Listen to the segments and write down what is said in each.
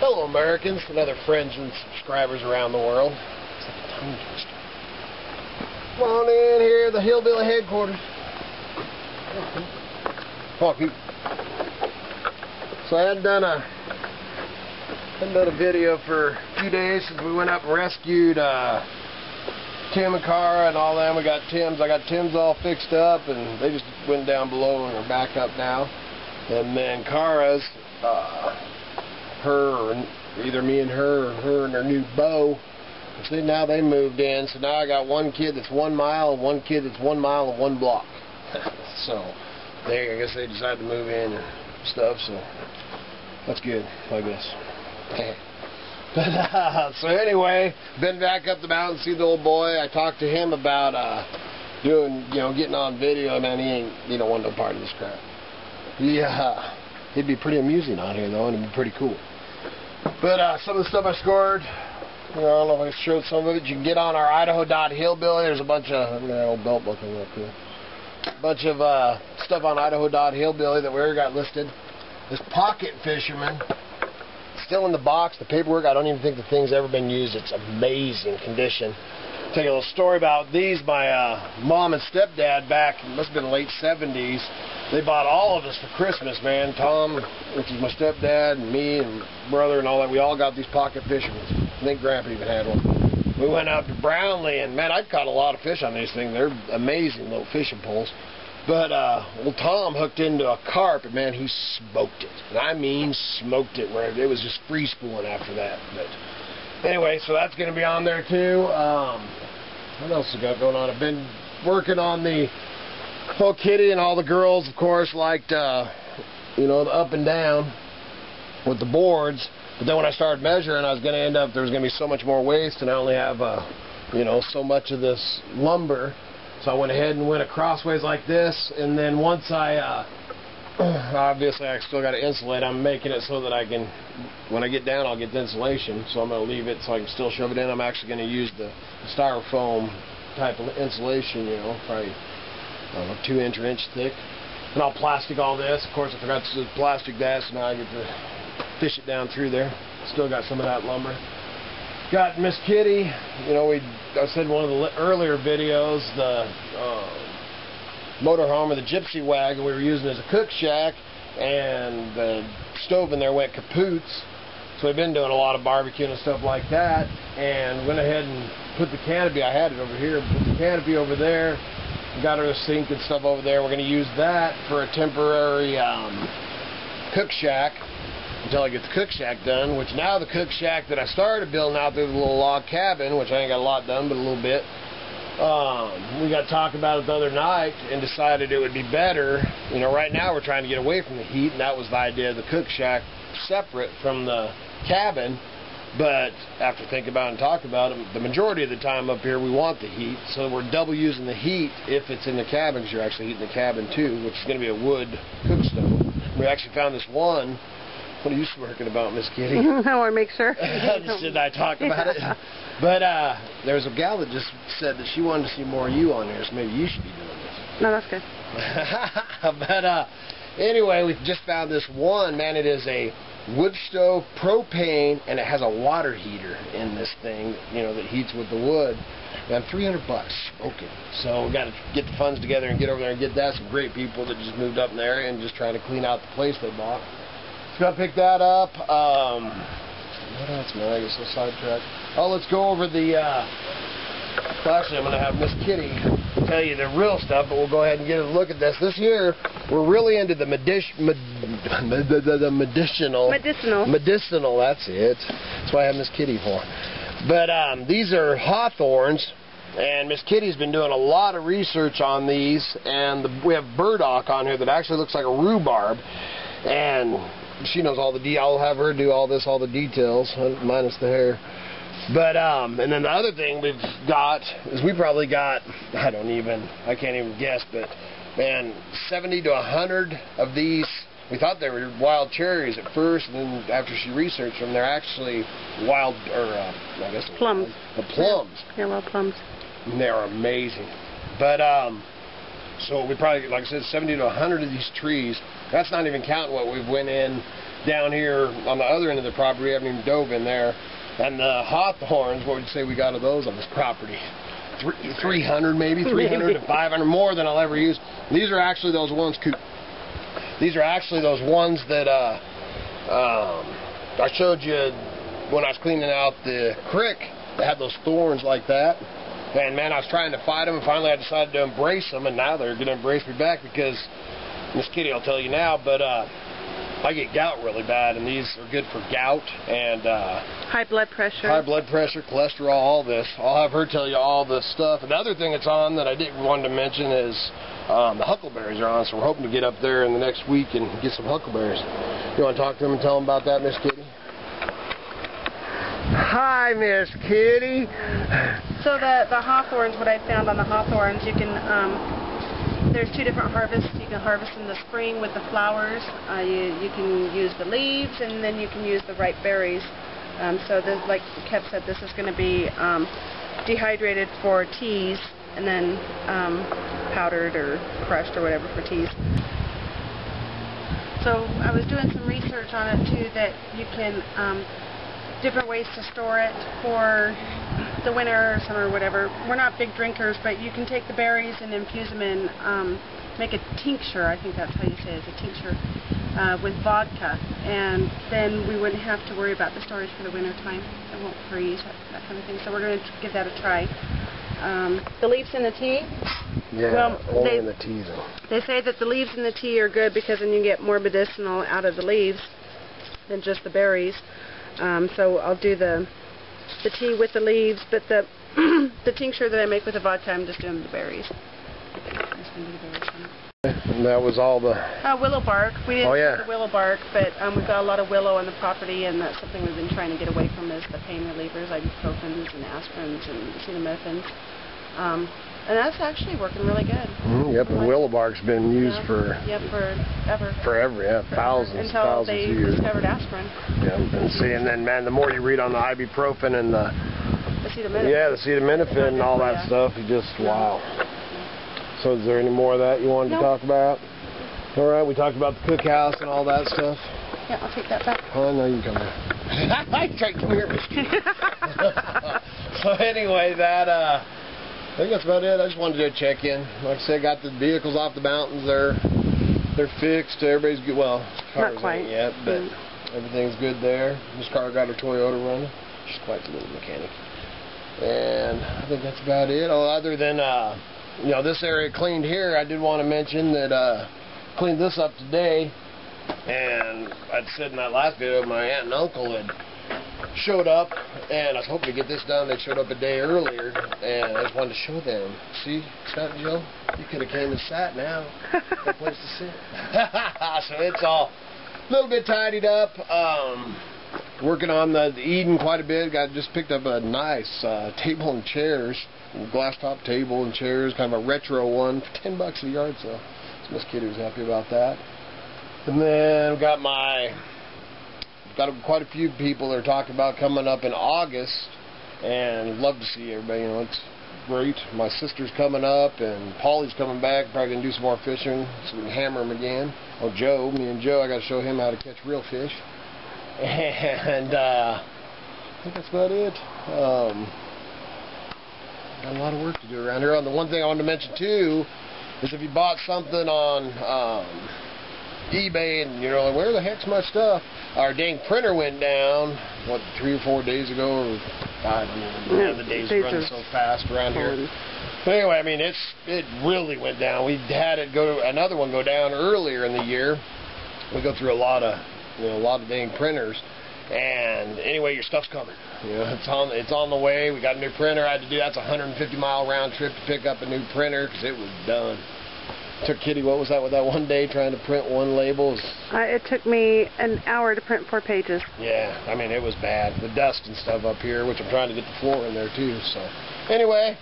Hello, Americans and other friends and subscribers around the world. It's like a tongue twister. Come on in here, the Hillbilly headquarters. Come on, Pete. So I hadn't done a video for a few days since we went up and rescued Tim and Cara and all them. I got Tim's all fixed up, and they just went down below and are back up now. And then Cara's, either me and her, or her and her new beau. See, now they moved in, so now I got one kid that's 1 mile and one kid that's 1 mile and 1 block. So I guess they decided to move in and stuff, so that's good, I guess. But so anyway, been back up the mountain, see the old boy. I talked to him about getting on video. Man, he don't want no part of this crap. He'd be pretty amusing on here though, and it'd be pretty cool. But some of the stuff I scored, I don't know if I showed some of it. You can get on our Idaho Hillbilly. There's a bunch of old belt buckle real cool. A bunch of stuff on Idaho Hillbilly that we already got listed. This pocket fisherman, still in the box. The paperwork, I don't even think the thing's ever been used. It's amazing condition. Tell you a little story about these. My mom and stepdad back, it must have been late 70s. They bought all of us for Christmas, man. Tom, which is my stepdad, and me and brother and all that. We all got these pocket fishermen. I think Grandpa even had one. We went up to Brownlee, and man, I've caught a lot of fish on these things. They're amazing little fishing poles. But well, Tom hooked into a carp, and man, he smoked it. And I mean smoked it, where it was just free spooling after that. But anyway, so that's going to be on there too. What else we got going on? I've been working on the whole Kitty, and all the girls, of course, liked the up and down with the boards. But then when I started measuring, I was going to end up, there was going to be so much more waste, and I only have so much of this lumber. So I went ahead and went crossways like this, and then once I, obviously I still got to insulate. I'm making it so that I can, when I get down, I'll get the insulation. So I'm going to leave it so I can still shove it in. I'm actually going to use the styrofoam type of insulation, probably, I don't know, 2-inch or inch thick. And I'll plastic all this. Of course, I forgot to plastic that, so now I get to fish it down through there. Still got some of that lumber. Got Miss Kitty, I said in one of the earlier videos, the motorhome or the gypsy wagon we were using as a cook shack, and the stove in there went kaput. So we've been doing a lot of barbecuing and stuff like that, and went ahead and put the canopy, I had it over here, put the canopy over there, got her a sink and stuff over there. We're going to use that for a temporary cook shack until I get the cook shack done, which now the cook shack that I started building out there, the little log cabin, which I ain't got a lot done, but a little bit, we got to talk about it the other night and decided it would be better. Right now we're trying to get away from the heat, and that was the idea of the cook shack separate from the cabin. But after thinking about it and talking about it, the majority of the time up here we want the heat, so we're double using the heat if it's in the cabin, because you're actually heating the cabin too, which is going to be a wood cook stove. We actually found this one. What are you smirking about, Miss Kitty? I want to make sure. Did I talk about it? But there was a gal that just said that she wanted to see more of you on here, so maybe you should be doing this. No, that's good. But anyway, we just found this one. Man, it is a wood stove, propane, and it has a water heater in this thing, that heats with the wood. And $300 smoking. So we got to get the funds together and get over there and get that. Some great people that just moved up in the area and just trying to clean out the place they bought. So got to pick that up. What else, man? I guess so sidetracked. Oh, let's go over the. Actually, I'm going to have Miss Kitty tell you the real stuff, but we'll go ahead and get a look at this. This year, we're really into the medicinal. Medicinal, that's it. That's why I have Miss Kitty for. But these are hawthorns, and Miss Kitty's been doing a lot of research on these, and we have burdock on here that actually looks like a rhubarb, and she knows all the I'll have her do all the details, minus the hair. But and then the other thing we've got is we probably got, I can't even guess, but man, 70 to 100 of these. We thought they were wild cherries at first, and then after she researched them, they're actually wild, I guess plums. The plums. Yeah, wild plums. And they're amazing. But so we probably, like I said, 70 to 100 of these trees. That's not even counting what we've went in down here on the other end of the property. We haven't even dove in there. And the hawthorns, what would you say we got of those on this property? 300 maybe, 300 to 500, more than I'll ever use. These are actually those ones. These are actually those ones that I showed you when I was cleaning out the creek. They had those thorns like that. And man, I was trying to fight them, and finally I decided to embrace them, and now they're going to embrace me back because Miss Kitty will tell you now, but I get gout really bad, and these are good for gout and high blood pressure. High blood pressure, cholesterol, all this. I'll have her tell you all this stuff. And the other thing that's on that I didn't want to mention is the huckleberries are on, so we're hoping to get up there in the next week and get some huckleberries. You want to talk to them and tell them about that, Miss Kitty? Hi, Miss Kitty. So the hawthorns, what I found on the hawthorns, you can, there's two different harvests. You can harvest in the spring with the flowers. You can use the leaves, and then you can use the ripe berries. So this, like Kev said, this is going to be dehydrated for teas, and then powdered or crushed or whatever for teas. So I was doing some research on it too, that you can different ways to store it for the winter or summer or whatever. We're not big drinkers, but you can take the berries and infuse them in, make a tincture, I think that's how you say it, a tincture, with vodka, and then we wouldn't have to worry about the storage for the winter time. It won't freeze, that kind of thing. So we're going to give that a try. The leaves in the tea? Yeah, well, only in the tea though. They say that the leaves in the tea are good because then you get more medicinal out of the leaves than just the berries. So I'll do the tea with the leaves, but the tincture that I make with the vodka, I'm just doing the berries. And that was all the... willow bark. We didn't do the willow bark, but we've got a lot of willow on the property, and that's something we've been trying to get away from, is the pain relievers, ibuprofens and aspirins and acetaminophen. And that's actually working really good. Yep, and willow bark's been used for... Yeah, forever. Forever, yeah, thousands of years. Until they discovered aspirin. Yeah, and see, and then, man, the more you read on the ibuprofen and the acetaminophen. Yeah, the acetaminophen and all that stuff, you just, wow. So is there any more of that you wanted to talk about? All right, we talked about the cookhouse and all that stuff. Yeah, I'll take that back. Oh, no, you can come here. I tried to come here, So anyway, that, I think that's about it. I just wanted to check in. Like I said, got the vehicles off the mountains. They're fixed. Everybody's good. Well, cars not quite ain't yet, but everything's good there. This car got her Toyota running. She's quite a little mechanic. And I think that's about it. Oh, other than, you know, this area cleaned here, I did want to mention that cleaned this up today. And I'd said in that last video, my aunt and uncle had showed up, and I was hoping to get this done. They showed up a day earlier, and I just wanted to show them. See, Scott and Joe, you could have came and sat now. No place to sit. So it's all a little bit tidied up. Working on the Eden quite a bit. Just picked up a nice table and chairs, glass top table and chairs, kind of a retro one for $10 a yard sale. So Miss Kitty was happy about that. And then got quite a few people that are talking about coming up in August, and love to see everybody. You know, it's great. My sister's coming up, and Paulie's coming back. Probably gonna do some more fishing, so we can hammer him again. Oh, me and Joe, I got to show him how to catch real fish. And I think that's about it. Got a lot of work to do around here. And the one thing I wanted to mention too is if you bought something on eBay and you're like, where the heck's my stuff? Our dang printer went down, what, 3 or 4 days ago? Or, I don't even know. The days running so fast around here. But anyway, I mean, it really went down. We had another one go down earlier in the year. We go through a lot of dang printers. And anyway, your stuff's coming. You know, it's on the way. We got a new printer. I had to do that's a 150-mile round trip to pick up a new printer because it was done. Took Kitty, what was that with that one day trying to print one label? It took me an hour to print 4 pages. Yeah, I mean, it was bad. The dust and stuff up here, which I'm trying to get the floor in there too. So anyway,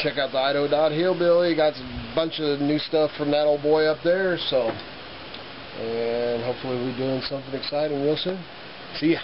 check out the Idaho Hillbilly. Got a bunch of new stuff from that old boy up there. So, and hopefully we'll be doing something exciting real soon. See ya.